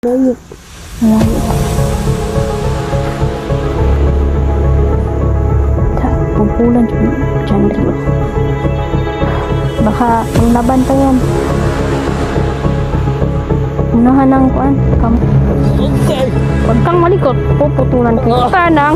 Malayo. Malayo. Pagpulan dyan rin. Baka ang laban pa yan. Unahan ng kuan. Huwag kang malikot. Puputulan kita ng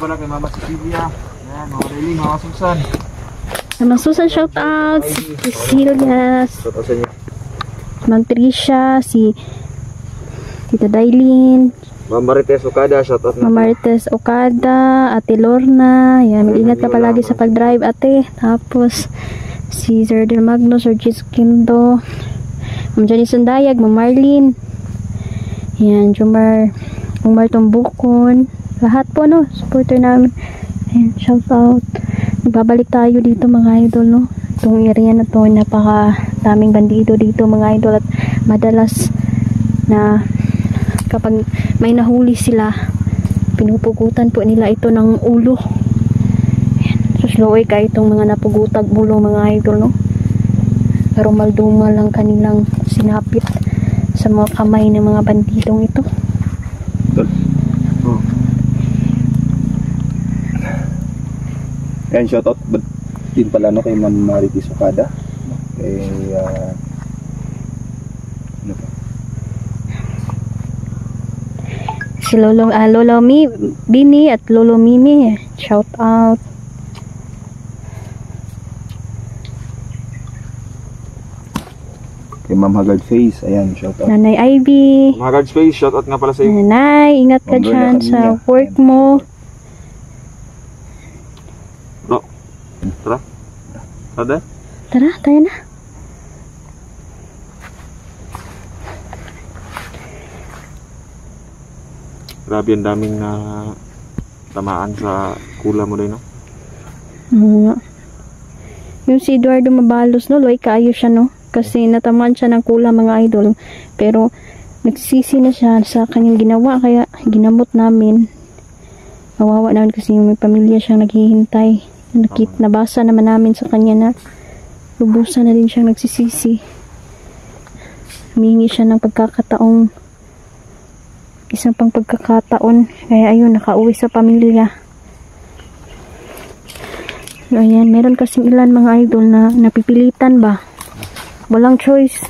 Pala kay Mama Cecilia. Ayan, Mama Riley, Mama Susan. Mama Susan, shout out. Si Cecilia. Shout out sa inyo. Ma'am Tricia. Si Tita Dailin. Ma'am Marites Okada, shout out. Ma'am Marites Okada. Ate Lorna. Ayan, mag-ingat ka palagi sa pag-drive, ate. Tapos, si Sir Del Magno, Sir Jesus Quinto. Ma'am Janice Sundayag, Ma'am Marlene. Ayan, Jumar Tumbukon. Lahat po, no, supporter namin. Ayan, shout out. Nagbabalik tayo dito, mga idol, no. Itong area na to, napaka daming bandido dito, mga idol. At madalas na kapag may nahuli sila, pinupugutan po nila ito ng ulo. Ayan, susloy ka itong mga napugutag ulo, mga idol, no. Pero maldumal ang kanilang sinapit sa mga kamay ng mga bandidong ito. Ayan, shoutout din pala no, kay Ma'am Marites Okada. Kay ano pa? Si Lolo Bini at Lolo Mimi, shout out. Kay Ma'am Haggard Face, ayan, shout out. Nanay Ivy. Ma'am Haggard Face, shout out nga pala sa iyo. Nanay, ingat ka dyan sa work mo. Tara. Tara. Tara, tayo na. Grabe, ang daming tamaan sa kula mo rin, no? Yung si Eduardo Mabalos, no, loy kaayo siya, no? Kasi natamaan siya ng kula, mga idol. Pero nagsisi na siya sa kanyang ginawa, kaya ginamot namin. Kawawa naman kasi may pamilya siyang naghihintay. Nabasa naman namin sa kanya na lubusan na din siyang nagsisisi. Humingi siya ng isang pang pagkakataon. Kaya ayun, nakauwi sa pamilya. So, ayan, meron kasing ilan, mga idol, na napipilitan ba? Walang choice.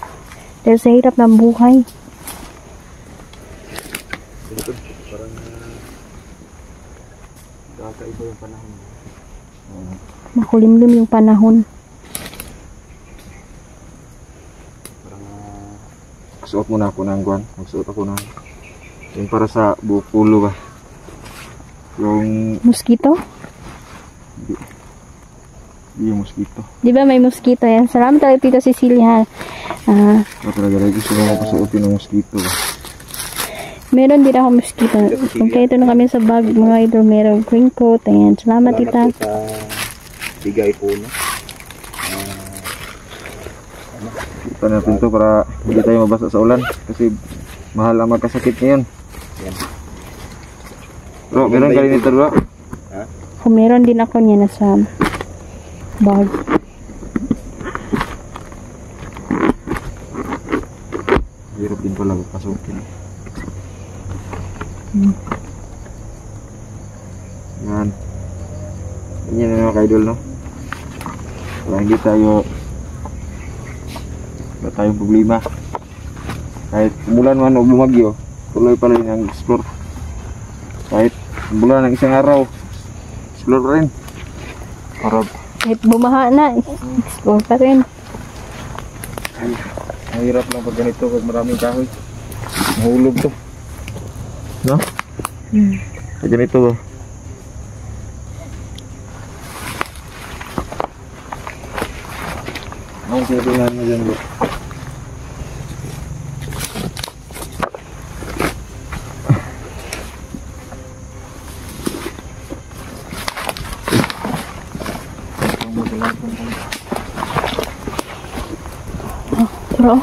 Dahil sa hirap ng buhay. Parang kakaiba yung panahon. Makulimlim yung panahon. Parang magsuot muna ako ng guwan. Magsuot ako ng yung para sa buhok ulo ba. Yung Mosquito? Hindi yung mosquito. Di ba may mosquito yan? Salamat talaga, Tita Cecilia. Talaga gusto ko pasuotin ng mosquito ba. Meron din ako mosquito. Kompleto na kami sa bag, mga idol. Meron green coat. Ayan. Salamat, Tita. Bigay po, no? Ito natin to para hindi tayo mabasa sa ulan kasi mahal ang magkasakit ngayon. Bro, meron ka rin ito, bro? Kung meron din ako niya nasa bag. Hirap din pala pasukin. Yan. Yan na mga ka-idol, no? Para hindi tayo wala tayong problema. Kahit umulan man o bumagyo, tuloy pa rin ang explore. Kahit umulan ng isang araw, explore pa rin. Kahit bumaha na, explore pa rin. Ang hirap lang pag ganito, pag maraming kahoy. Mahulog to. No? Pag ganito ba? Ang sinutunan mo dyan, bro. Bro.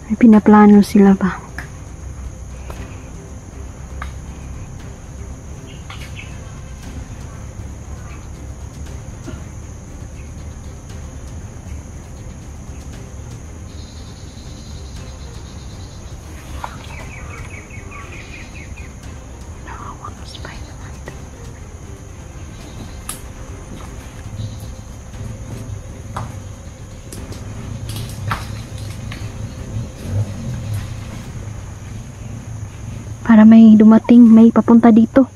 May pinaplano sila ba? Para may dumating, may papunta dito.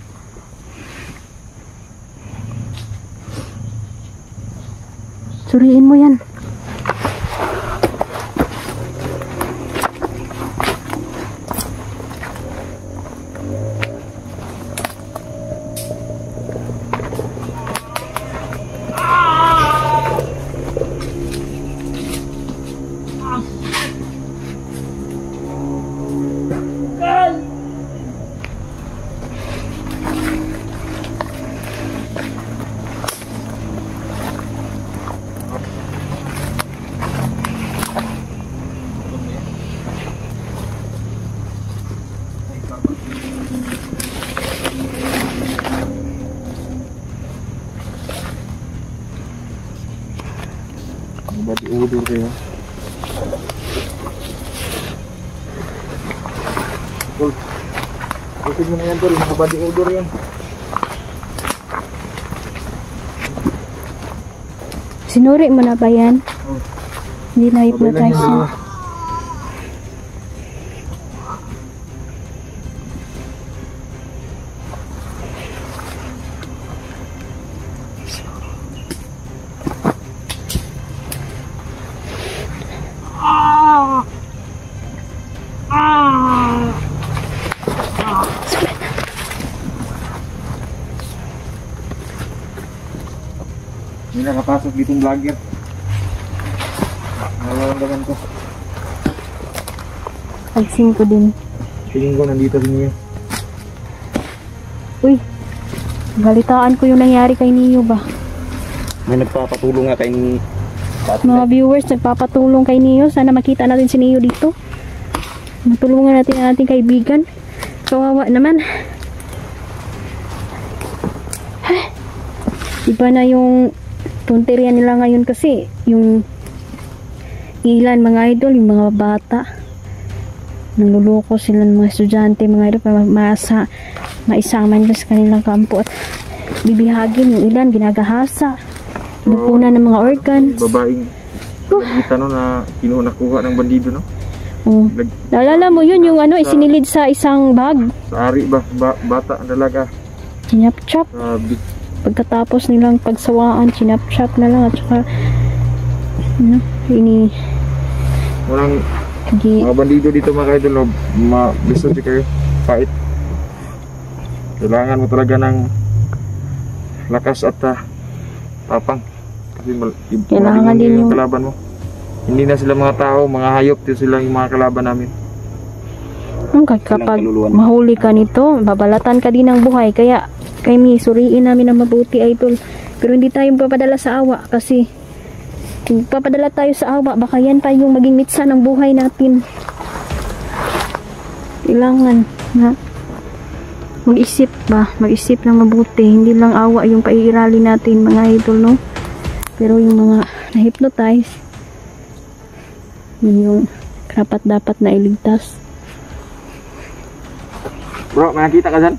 Suriin mo yan. Body odor kayo. Tol, pusig mo na yan tol, mga body odor yan. Sinuri mo na ba yan? Oh. Hindi na hypnotize mo. Hindi nakapasok ditong vlogger. Nararamdaman ko. Pansin ko din. Tingin ko nandito din niya. Uy, galitaan ko yung nangyari kay Neo ba? May nagpapatulong nga kay ni Mga viewers, nagpapatulong kay Neo. Sana makita natin si Neo dito. Matulungan natin ang ating kaibigan. Kawawa naman. Iba na yung tunterian nila ngayon kasi yung ilan mga idol, yung mga bata naluloko sila ng mga estudyante mga idol para maisama nila sa kanilang kampo at bibihagin yung ilan, ginagahasa, inupunan ng mga organ. babaeng kita no na nakuha ng bandido no. Naalala mo yun yung ano isinilid sa isang bag Sa ari ba, bata ang dalaga. Chinap-chap. Pagkatapos nilang pagsawaan, chinap-chap na lang at saka walang mga bandido dito mga idol, gusto si kayo fight. Kailangan mo talaga ng lakas at tapang kasi kailangan din yung kalaban mo. Hindi na sila mga tao, mga hayop, dito sila yung mga kalaban namin. Kapag mahuli ka nito, babalatan ka din ng buhay. Kaya kami suriin namin na mabuti idol. Pero hindi tayo papadala sa awa kasi kung papadala tayo sa awa, baka yan pa yung maging mitsa ng buhay natin. Kailangan na mag-isip ba? Mag-isip ng mabuti. Hindi lang awa yung paiirali natin mga idol, no? Pero yung mga na-hypnotize, yun yung dapat na iligtas. Bro, may nakita ka dyan?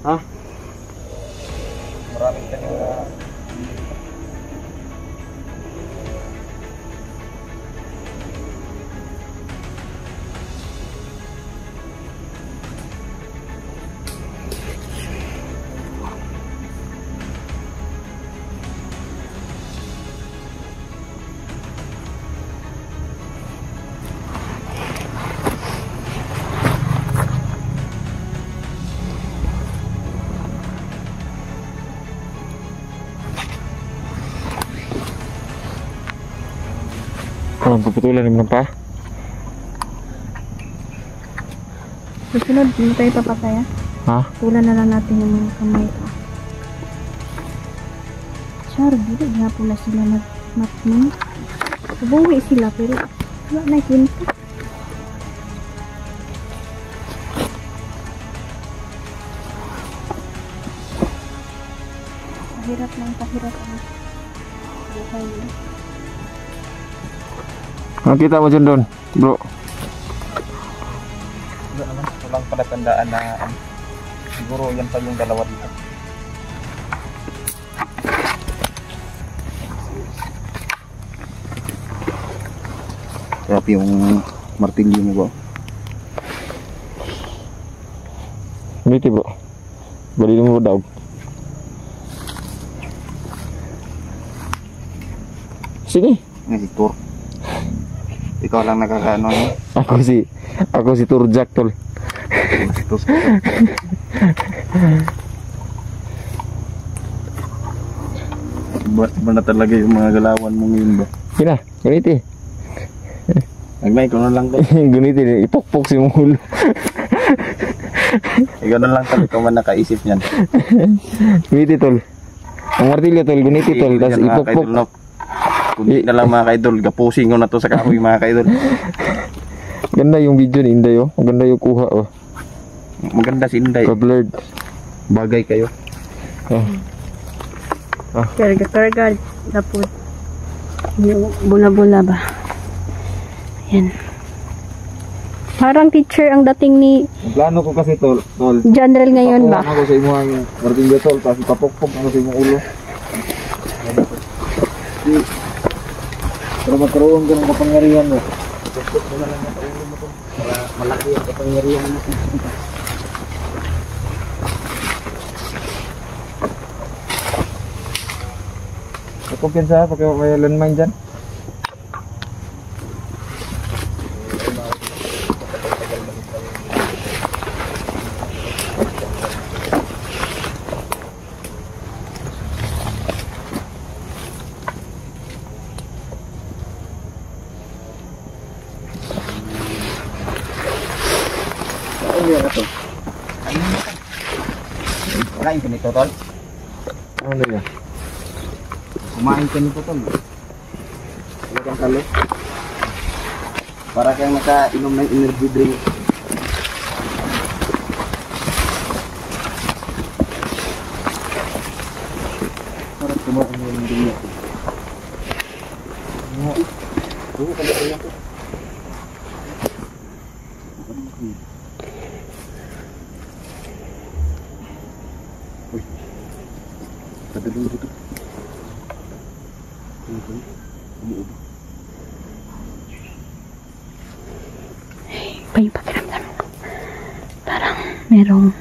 Ha? Maraming kanina. Oh, puputulan naman pa. Susunod, hindi tayo papataya. Ha? Tulan na lang natin yung mga kamay ko. Char, dito nga pula sila nag-matman. Nabuwi sila pero wala na kwento. Pahirap lang, pahirap ang buhay niya. Nakita mo dyan doon, bro. Walang palatandaan na siguro yan pa yung dalawa dito. Sarap yung martilyo mo ba? Dito bro. Bali mo daw. Sige. Si Tur. Ikaw lang nakakaano no? Ako si Turjak tol. Terus. Ba na talaga yung mga galawan mo ngayon ba? Kina, ganiti. Nagnay ko na lang to. Ganiti, ipokpok si mong ulo. Ikaw na lang tol, ikaw man nakaisip niyan. Ganiti tol. Ang martilyo tol, ganiti tol, tas ipokpok. Kung di na lang mga kaidol, gapusing ko na to sa kahoy mga kaidol. Ganda yung video ni Inday oh. Maganda yung kuha oh. Maganda si Inday. Pa-blurred. Bagay kayo. Karga, dapot. Yung bula-bula ba? Ayan. Parang teacher ang dating ni Ang plano ko kasi tol. General ngayon ba? Ako sa imong martilyo tol, tapos ipapokpok ako sa imong ulo. Pero magkaroon ka ng kapangyarihan mo. Pukpok mo na lang yung ulo mo to. Para malaki ang kapangyarihan mo. Kumpiyansa pakai may landmine dyan. Kumain ka nito tol? Ano yan? Kumain ka nito tol. Talagang talo. Para kang nakainom ng energy drink. Para kumain mo ng dunya. Tuho ka na kaya to. Padalong dito. Umuubo. Pa yung pakiramdam. Parang merong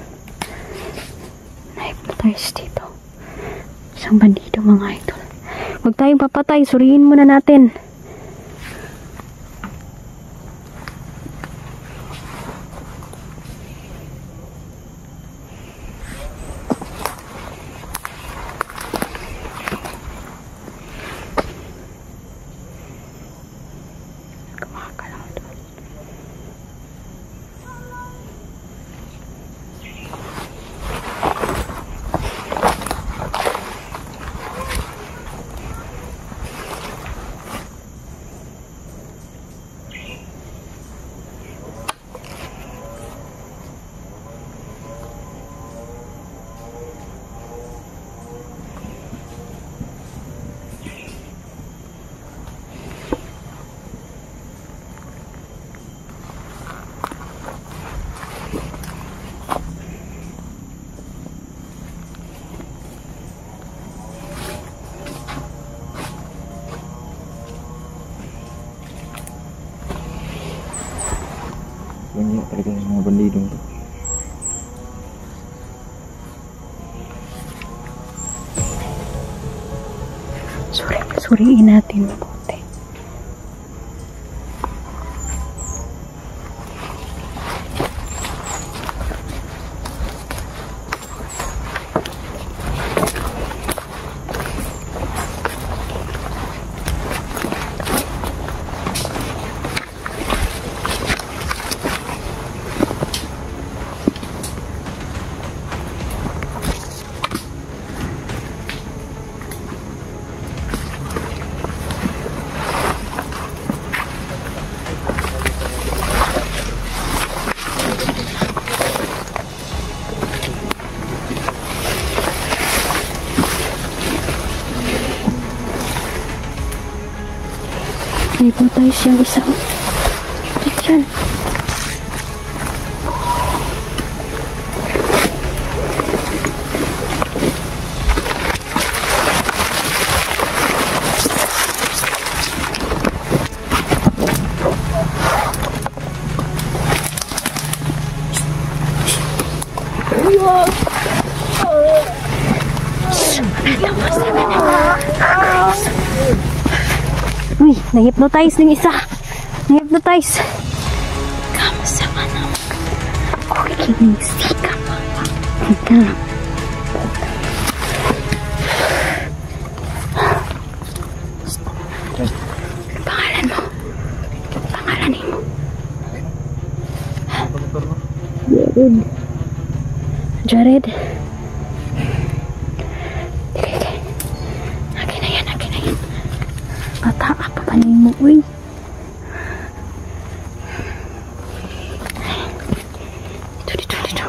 na-hypnotize dito. Isang bandido mga idol. Huwag tayong papatay. Suriin muna natin. Banyak talaga yung mga bandidong to. Suriin natin mabuti. Hypnotize yung isa. Diyan. Uy, na-hypnotize ng isa. Na-hypnotize. Kamusta ka na? Okay, kinissi ka pa. Ika. Pangalan mo. Pangalan mo. Jared. Jared. Bata ka pa panin mo, uy. Dito.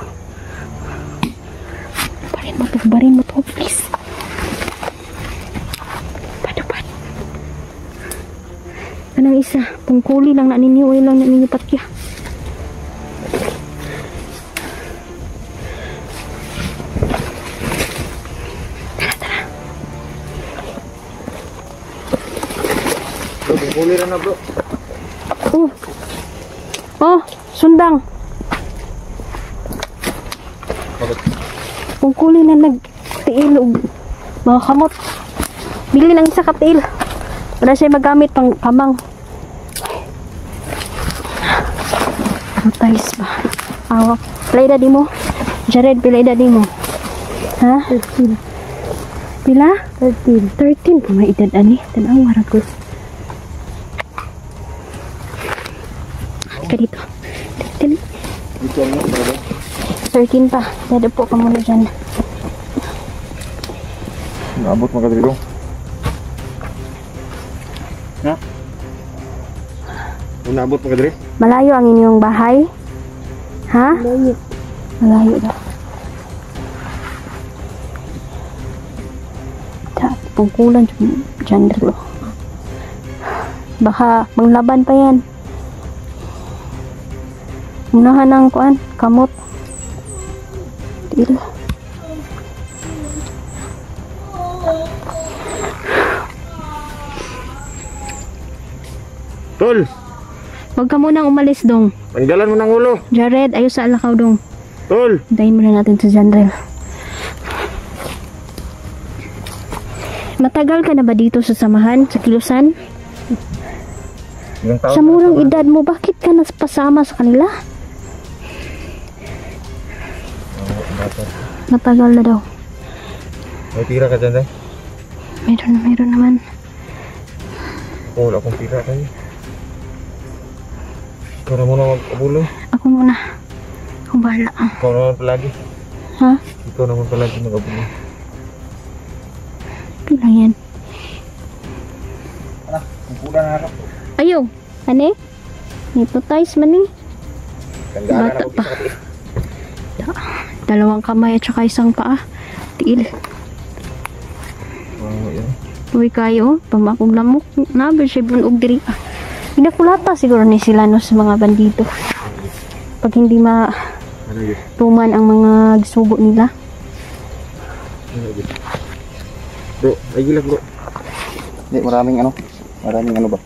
Barin mo to, please. Pad. Kanang isa, tungkuli lang na ninyo, uy lang na ninyo patya. Kuliran na bro. Oh, sundang. Bakit? Kung kuli na nagtiil og mga kamot. Bili ng isa katiil. Para siya magamit pang kamang. Hypnotize ba? Awa. Pila edad mo? Jared, pila edad mo? Ha? 13. Pila? 13. 13 pa may edad ani. Tanaw maragos. Ka dito. 13. Dito ano, bro? 13 pa. Dada po ka muna dyan. Naabot mga kadrilo. Ha? Naabot mga kadrilo? Malayo ang inyong bahay? Ha? Malayo daw. Pungkulan dyan dito. Baka manglaban pa yan. Unahan ng kuan, kamot. Til. Tol! Huwag ka munang umalis dong. Tanggalan mo ng ulo. Jared, ayos sa alakaw dong. Tol! Hintayin muna natin sa Janrel. Matagal ka na ba dito sa samahan, sa Kilusan? Ilang taon Sa murang na edad mo, bakit ka napasama sa kanila? Matagal na daw. may tira ka dyan, Day? Meron naman. Wala akong tira kayo. Ikaw na muna mag-abulo. Ako muna. Ako bahala. Ikaw naman palagi. Ha? Ikaw naman palagi mag-abulo. Pila yan. Kumpulan na harap. Ayaw. Ane? Hypnotize man eh. Tanggalan Bata ako pa. sa kati. Dalawang kamay at saka isang paa. Tiil. Yan. Uy kayo. Pamakong lamok. Nabi siya bunog diri. Pinakulata siguro ni sila no sa mga bandito. Pag hindi Ano yun? tuman ang mga gisugo nila. Ano yun? Bro, ay gila bro. Hindi, maraming ano ba?